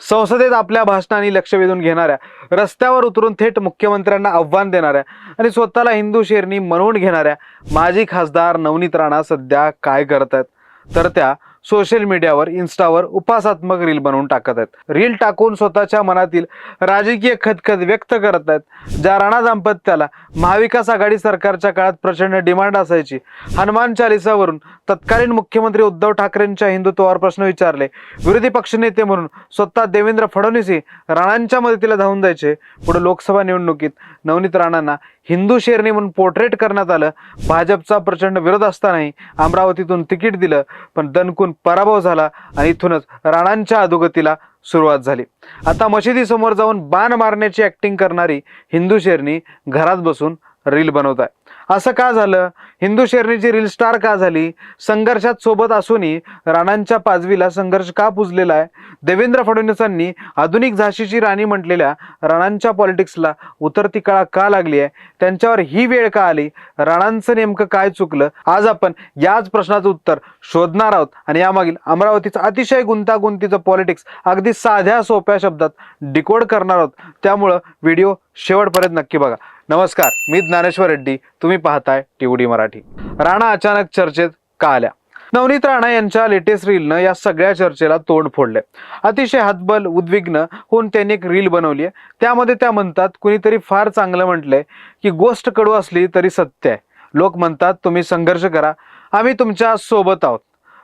संसदेत आपल्या भाषणांनी लक्ष वेधून घेणाऱ्या, रस्त्यावर उतरून थेट मुख्यमंत्र्यांना आव्हान देणाऱ्या आणि स्वतःला हिंदू शेरनी म्हणवून घेणाऱ्या माजी खासदार नवनीत राणा सध्या काय करत आहेत? तर त्या सोशल मीडियावर, इन्स्टावर उपासात्मक रील बनवून टाकत आहेत. रील टाकून स्वतःच्या मनातील राजकीय खदखद व्यक्त करत आहेत. ज्या राणा दाम्पत्याला महाविकास आघाडी सरकारच्या काळात प्रचंड डिमांड असायची, हनुमान चालिसावरून तत्कालीन मुख्यमंत्री उद्धव ठाकरेंच्या हिंदुत्वावर प्रश्न विचारले, विरोधी पक्षनेते म्हणून स्वतः देवेंद्र फडणवीसही राणांच्या मदतीला धावून जायचे. पुढे लोकसभा निवडणुकीत नवनीत राणांना हिंदू शेरनी म्हणून पोर्ट्रेट करण्यात आलं. भाजपचा प्रचंड विरोध असतानाही अमरावतीतून तिकीट दिलं, पण दणकून पराभव झाला आणि इथूनच राणांच्या अधोगतीला सुरुवात झाली. आता मशिदीसमोर जाऊन बाण मारण्याची ऍक्टिंग करणारी हिंदू शेरनी घरात बसून रील बनवत आहे. असं का झालं? हिंदू शेरणीची रील स्टार का झाली? संघर्षात सोबत असूनही राणांच्या पाजवीला संघर्ष का पुजलेला आहे? देवेंद्र फडणवीसांनी आधुनिक झाशीची राणी म्हटलेल्या राणांच्या पॉलिटिक्सला उतरती कळा का लागली आहे? त्यांच्यावर ही वेळ का आली? राणांचं नेमकं काय चुकलं? आज आपण याच प्रश्नाचं उत्तर शोधणार आहोत आणि यामागील अमरावतीचं अतिशय गुंतागुंतीचं पॉलिटिक्स अगदी साध्या सोप्या शब्दात डिकोड करणार आहोत. त्यामुळं व्हिडिओ शेवटपर्यंत नक्की बघा. नमस्कार, मी ज्ञानेश्वर रेड्डी, तुम्ही पाहताय टीव्ही मराठी. राणा अचानक चर्चेत का आल्या? नवनीत राणा यांच्या लेटेस्ट रीलनं या सगळ्या चर्चेला तोंड फोडले. अतिशय हतबल, उद्विग्न होऊन त्यांनी एक रील बनवली आहे. त्यामध्ये त्या म्हणतात, कुणीतरी फार चांगलं म्हटलंय की गोष्ट कडू असली तरी सत्य आहे. लोक म्हणतात तुम्ही संघर्ष करा, आम्ही तुमच्या सोबत आहोत.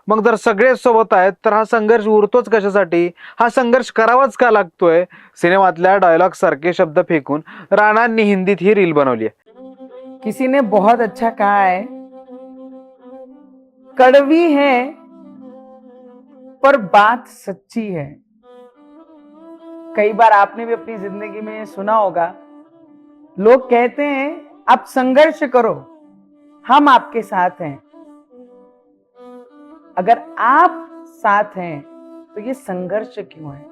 मग जर सगळे सोबत आहेत तर हा संघर्ष उरतोच कशासाठी? हा संघर्ष करावाच का लागतोय? सिनेमातल्या डायलॉग सारखे शब्द फेकून राणांनी हिंदीत ही रील बनवली आहे. किसी ने बहुत अच्छा कहा है, कड़वी है पर बात सच्ची है. कई बार आपने भी अपनी जिंदगी में सुना होगा, लोग कहते हैं आप संघर्ष करो, हम आपके साथ हैं. अगर आप साथ हैं तो ये संघर्ष क्यों है?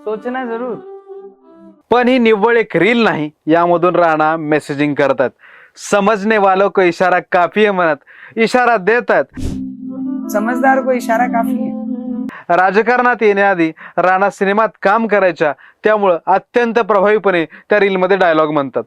सोचना जरूर. पण ही निव्वळ एक रील नाही, यामधून राणा मेसेजिंग करतात. समजने वालों को इशारा काफी है म्हणत इशारा देतात. समझदार को इशारा काफी है. राजकारणात येण्याआधी राणा सिनेमात काम करायच्या, त्यामुळं अत्यंत प्रभावीपणे त्या रीलमध्ये डायलॉग म्हणतात.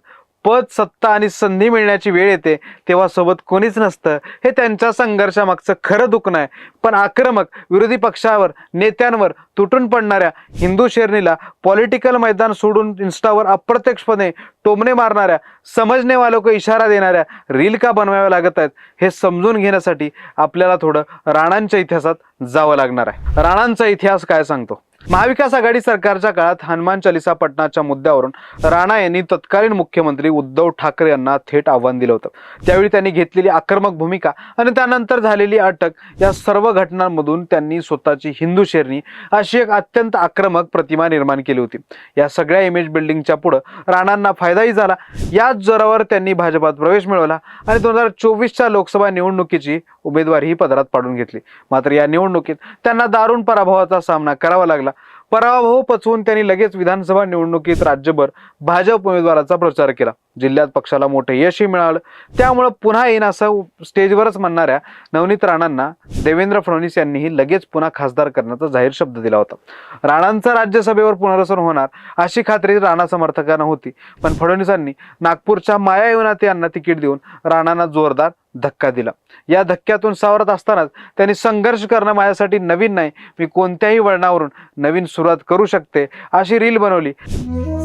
पद, सत्ता आणि संधी मिळण्याची वेळ येते तेव्हा सोबत कोणीच नसतं, हे त्यांच्या संघर्षामागचं खरं दुखणं आहे. पण आक्रमक विरोधी पक्षावर, नेत्यांवर तुटून पडणाऱ्या हिंदू शेरणीला पॉलिटिकल मैदान सोडून इन्स्टावर अप्रत्यक्षपणे टोमणे मारणाऱ्या, समजने वालों को इशारा देणाऱ्या रील का बनवाव्या लागत आहेत, हे समजून घेण्यासाठी आपल्याला थोडं राणांच्या इतिहासात जावं लागणार आहे. राणांचा इतिहास काय सांगतो? महाविकास आघाडी सरकारच्या काळात हनुमान चालिसा पठणाच्या मुद्द्यावरून राणा यांनी तत्कालीन मुख्यमंत्री उद्धव ठाकरे यांना थेट आव्हान दिलं होतं. त्यावेळी त्यांनी घेतलेली आक्रमक भूमिका आणि त्यानंतर झालेली अटक, या सर्व घटनांमधून त्यांनी स्वतःची हिंदू शेरनी अशी एक अत्यंत आक्रमक प्रतिमा निर्माण केली होती. या सगळ्या इमेज बिल्डिंगच्या पुढे राणांना फायदाही झाला. याच जोरावर त्यांनी भाजपात प्रवेश मिळवला आणि 2024च्या लोकसभा निवडणुकीची उमेदवारीही पदरात पाडून घेतली. मात्र या निवडणुकीत त्यांना दारुण पराभवाचा सामना करावा लागला. पराभव पचवून त्यांनी लगेच विधानसभा निवडणुकीत राज्यभर भाजप उमेदवाराचा प्रचार केला. जिल्ह्यात पक्षाला मोठे यशही मिळालं. त्यामुळे पुन्हा येईन असं स्टेजवरच म्हणणाऱ्या नवनीत राणांना देवेंद्र फडणवीस यांनीही लगेच पुन्हा खासदार करण्याचा जाहीर शब्द दिला होता. राणांचं राज्यसभेवर पुनर्वसन होणार अशी खात्री राणा समर्थकांना होती, पण फडणवीसांनी नागपूरच्या मायायुनाते यांना तिकीट देऊन राणांना जोरदार धक्का दिला. या धक्क्यातून सावरत असतानाच त्यांनी संघर्ष करणं माझ्यासाठी नवीन नाही, मी कोणत्याही वळणावरून नवीन सुरुवात करू शकते अशी रील बनवली.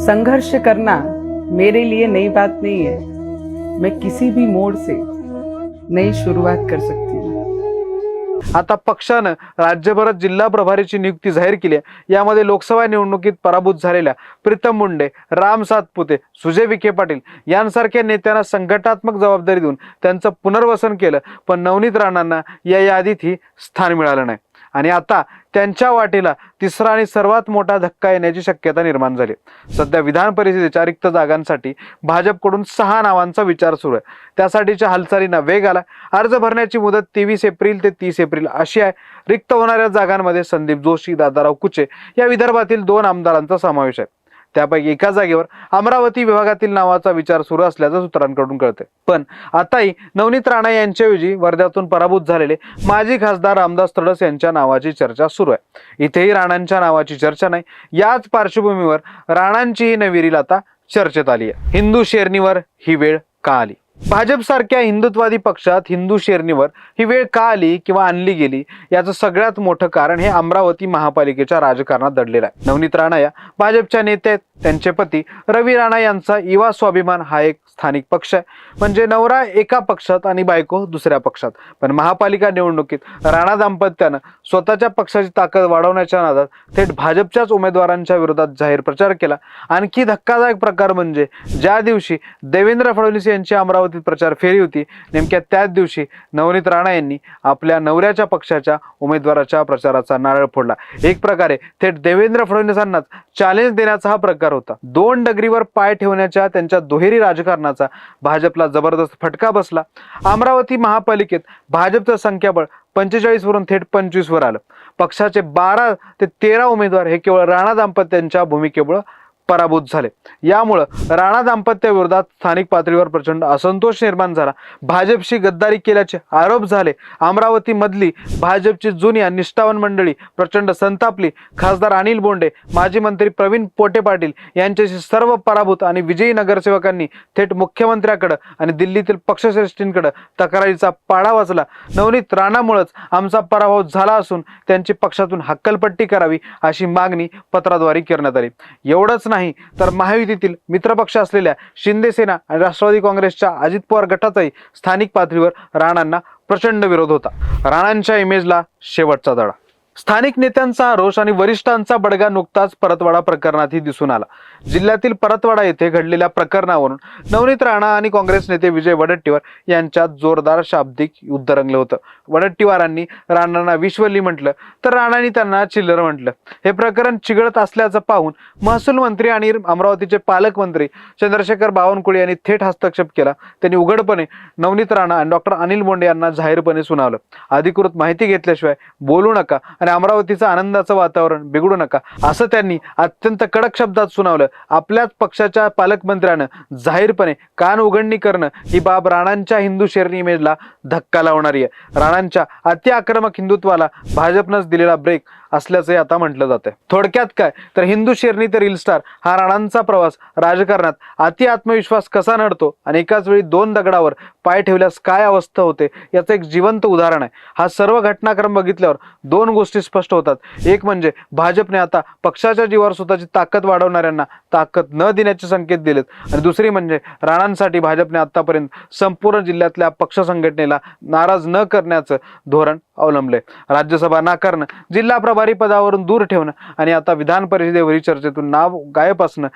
संघर्ष करना मेरे लिए नई बात नहीं है. मैं किसी भी मोड़ से नई शुरुआत कर सकती हूँ. आता पक्षानं राज्यभरात जिल्हा प्रभारीची नियुक्ती जाहीर केली आहे. यामध्ये लोकसभा निवडणुकीत पराभूत झालेल्या प्रीतम मुंडे, राम सातपुते, सुजय विखे पाटील यांसारख्या नेत्यांना संघटनात्मक जबाबदारी देऊन त्यांचं पुनर्वसन केलं. पण नवनीत राणांना या यादीतही स्थान मिळालं नाही आणि आता त्यांच्या वाटेला तिसरा आणि सर्वात मोठा धक्का येण्याची शक्यता निर्माण झाली. सध्या विधान परिषदेच्या रिक्त जागांसाठी भाजपकडून 6 नावांचा विचार सुरू आहे. त्यासाठीच्या हालचालींना वेग आला. अर्ज भरण्याची मुदत 23 एप्रिल ते 30 एप्रिल अशी आहे. रिक्त होणाऱ्या जागांमध्ये संदीप जोशी, दादाराव कुचे या विदर्भातील 2 आमदारांचा समावेश आहे. त्यापैकी एका जागेवर अमरावती विभागातील नावाचा विचार सुरू असल्याचं सूत्रांकडून कळते. पण आताही नवनीत राणा यांच्याऐवजी वर्ध्यातून पराभूत झालेले माजी खासदार रामदास तडस यांच्या नावाची चर्चा सुरू आहे. इथेही राणांच्या नावाची चर्चा नाही. याच पार्श्वभूमीवर राणांची ही नवी रील आता चर्चेत आली आहे. हिंदू शेरणीवर ही वेळ का आली? भाजप सारख्या हिंदुत्वादी पक्षात हिंदू शेरणीवर ही वेळ का आली किंवा आणली गेली याचं सगळ्यात मोठं कारण हे अमरावती महापालिकेच्या राजकारणात दडलेलं आहे. नवनीत राणा या भाजपच्या नेते आहेत. त्यांचे पती रवी राणा यांचा युवा स्वाभिमान हा एक स्थानिक पक्ष आहे. म्हणजे नवरा एका पक्षात आणि बायको दुसऱ्या पक्षात. पण महापालिका निवडणुकीत राणा दाम्पत्यानं स्वतःच्या पक्षाची ताकद वाढवण्याच्या नादात थेट भाजपच्याच उमेदवारांच्या विरोधात जाहीर प्रचार केला. आणखी धक्कादायक प्रकार म्हणजे ज्या दिवशी देवेंद्र फडणवीस यांची अमरावतीत प्रचार फेरी होती, नेमक्या त्याच दिवशी नवनीत राणा यांनी आपल्या नवऱ्याच्या पक्षाच्या उमेदवाराच्या प्रचाराचा नारळ फोडला. एक प्रकारे थेट देवेंद्र फडणवीसांनाच चॅलेंज देण्याचा हा प्रकार होता. 2 डगरीवर पाय ठेवण्याच्या त्यांच्या दुहेरी राजकारणाचा भाजपला जबरदस्त फटका बसला. अमरावती महापालिकेत भाजपचं संख्याबळ 45 वरून थेट 25 वर आलं. पक्षाचे 12 ते 13 उमेदवार हे केवळ राणा दाम्पत्यांच्या भूमिकेमुळे पराभूत झाले. यामुळं राणा दाम्पत्याविरोधात स्थानिक पातळीवर प्रचंड असंतोष निर्माण झाला. भाजपशी गद्दारी केल्याचे आरोप झाले. अमरावती मधली भाजपची जुनी आणि निष्ठावान मंडळी प्रचंड संतापली. खासदार अनिल बोंडे, माजी मंत्री प्रवीण पोटे पाटील यांच्याशी सर्व पराभूत आणि विजयी नगरसेवकांनी थेट मुख्यमंत्र्याकडे आणि दिल्लीतील पक्षश्रेष्ठींकडे तक्रारीचा पाडा वाचला. नवनीत राणामुळेच आमचा पराभव झाला असून त्यांची पक्षातून हक्कलपट्टी करावी अशी मागणी पत्राद्वारे करण्यात आली. एवढंच नाही तर महायुतीतील मित्रपक्ष असलेल्या शिंदे सेना आणि राष्ट्रवादी काँग्रेसच्या अजित पवार गटाचाही स्थानिक पातळीवर राणांना प्रचंड विरोध होता. राणांच्या इमेजला शेवटचा धडा. स्थानिक नेत्यांचा रोष आणि वरिष्ठांचा बडगा नुकताच परतवाडा प्रकरणातही दिसून आला. जिल्ह्यातील परतवाडा येथे घडलेल्या प्रकरणावरून नवनीत राणा आणि काँग्रेस नेते विजय वडेट्टीवार यांच्यात जोरदार शाब्दिक युद्ध रंगलं होतं. वडेट्टीवारांनी राणांना विश्वली म्हटलं तर राणांनी त्यांना चिल्लर म्हटलं. हे प्रकरण चिघळत असल्याचं पाहून महसूल मंत्री आणि अमरावतीचे पालकमंत्री चंद्रशेखर बावनकुळे यांनी थेट हस्तक्षेप केला. त्यांनी उघडपणे नवनीत राणा आणि डॉक्टर अनिल बोंडे यांना जाहीरपणे सुनावलं. अधिकृत माहिती घेतल्याशिवाय बोलू नका आणि अमरावतीचं आनंदाचं वातावरण बिघडू नका असं त्यांनी अत्यंत कडक शब्दात सुनावलं. आपल्याच पक्षाच्या पालकमंत्र्यानं जाहीरपणे कान उघडणी करणं ही बाब राणांच्या हिंदू शेरणी इमेजला धक्का लावणारी आहे. राणांच्या अति आक्रमक हिंदुत्वाला भाजपनंच दिलेला ब्रेक असल्याचे आता म्हटलं जाते. थोडक्यात काय तर हिंदू शेरणी ते रील स्टार हा राणांचा प्रवास राजकारणात अति आत्मविश्वास कसा नडतो आणि एकाच वेळी 2 दगडावर पाय ठेवल्यास काय अवस्था होते याचं एक जिवंत उदाहरण आहे. हा सर्व घटनाक्रम बघितल्यावर 2 गोष्टी स्पष्ट होतात. एक म्हणजे भाजपने आता पक्षाच्या जीवावर स्वतःची ताकद वाढवणाऱ्यांना ताकद न देण्याचे संकेत दिलेत आणि दुसरी म्हणजे राणांसाठी भाजपने आतापर्यंत संपूर्ण जिल्ह्यातल्या पक्ष संघटनेला नाराज न करण्याचं धोरण अवलंबले. राज्यसभा नाकारणं, जिल्हा प्रभारी पदावरून दूर ठेवणं आणि आता विधान परिषदेवरील चर्चेतून नाव गायब असणं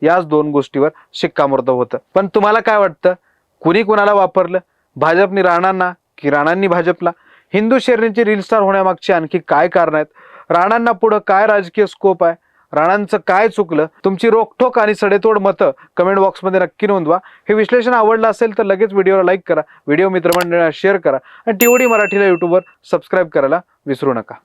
याच 2 गोष्टीवर शिक्कामोर्तब होतं. पण तुम्हाला काय वाटतं, कुणी कुणाला वापरलं? भाजपने राणांना की राणांनी भाजपला? हिंदू शेरणीची रील स्टार होण्यामागची आणखी काय कारण आहेत? राणांना पुढं काय राजकीय स्कोप आहे? राणांचं काय चुकलं? तुमची रोखठोक आणि सडेतोड मतं कमेंट बॉक्समध्ये नक्की नोंदवा. हे विश्लेषण आवडलं असेल तर लगेच व्हिडिओला लाईक करा, व्हिडिओ मित्रमंडळींना शेअर करा आणि टीओडी मराठीला यूट्यूबवर सबस्क्राईब करायला विसरू नका.